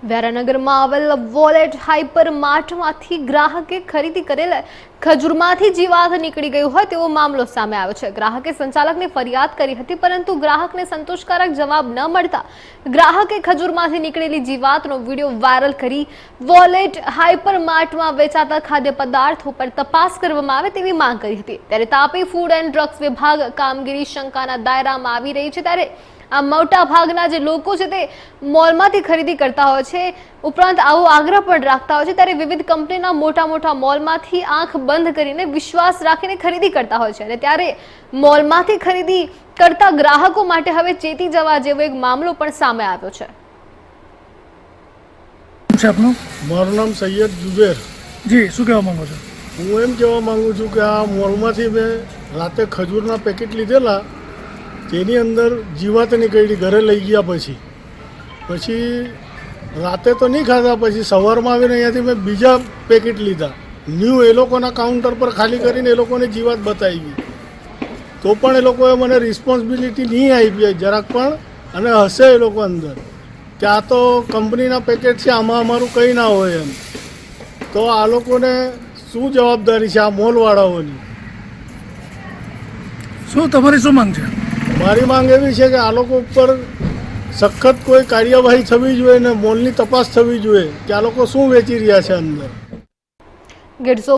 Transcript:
વ્યારાનગરમાં આવેલ wallet hyper માર્ટમાંથી ગ્રાહકે ખરીદી કરેલ ખજૂરમાંથી જીવાત નીકળી ગયું હોય તેવો મામલો સામે આવ્યો છે। ગ્રાહકે સંચાલકને ફરિયાદ કરી હતી, પરંતુ ગ્રાહકને સંતોષકારક જવાબ ન મળતા ગ્રાહકે ખજૂરમાંથી નીકળેલી જીવાતનો વિડીયો વાયરલ કરી વોલેટ હાઇપર માર્ટમાં વેચાતા ખાદ્ય પદાર્થો પર તપાસ કરવામાં આવે તેવી માંગ કરી હતી। ત્યારે તાપી ફૂડ એન્ડ ડ્રગ્સ વિભાગ કામગીરી શંકાના દાયરામાં આવી રહી છે। ત્યારે આ મોટા ભાગના જે લોકો છે તે મોલમાંથી ખરીદી કરતા હોય છે, ઉપરાંત આવો આગ્રહ પણ રાખતા હોય છે। ત્યારે વિવિધ કંપનીના મોટા મોલમાંથી આંખ બંધ કરીને વિશ્વાસ રાખીને ખરીદી કરતા હોય છે, અને ત્યારે મોલમાંથી ખરીદી કરતા ગ્રાહકો માટે હવે ચેતી જવા જેવો એક મામલો પણ સામે આવ્યો છે। મારું નામ સૈયદ જુબેર જી, શું કહેવા માંગો છો? હું એમ કહેવા માંગુ છું કે આ મોલમાંથી મેં રાતે ખજૂરના પેકેટ લીધેલા, તેની અંદર જીવાત નીકળી ઘરે લઈ ગયા પછી રાતે તો નહીં ખાધા, પછી સવારમાં આવીને અહીંયાથી મેં બીજા પેકેટ લીધા ન્યૂ, એ લોકોના કાઉન્ટર પર ખાલી કરીને એ લોકોને જીવાત બતાવી, તો પણ એ લોકોએ મને રિસ્પોન્સિબિલિટી નહીં આપી જરાક પણ, અને હશે એ લોકો અંદર કે આ તો કંપનીના પેકેટ છે, આમાં અમારું કંઈ ના હોય એમ। તો આ લોકોને શું જવાબદારી છે આ મોલવાળાઓની? શું તમારી શું માંગ છે? મારી માંગ એવી છે કે આ લોકો ઉપર સખત કોઈ કાર્યવાહી થવી જોઈએ ને મોલની તપાસ થવી જોઈએ કે આ લોકો શું વેચી રહ્યા છે અંદર।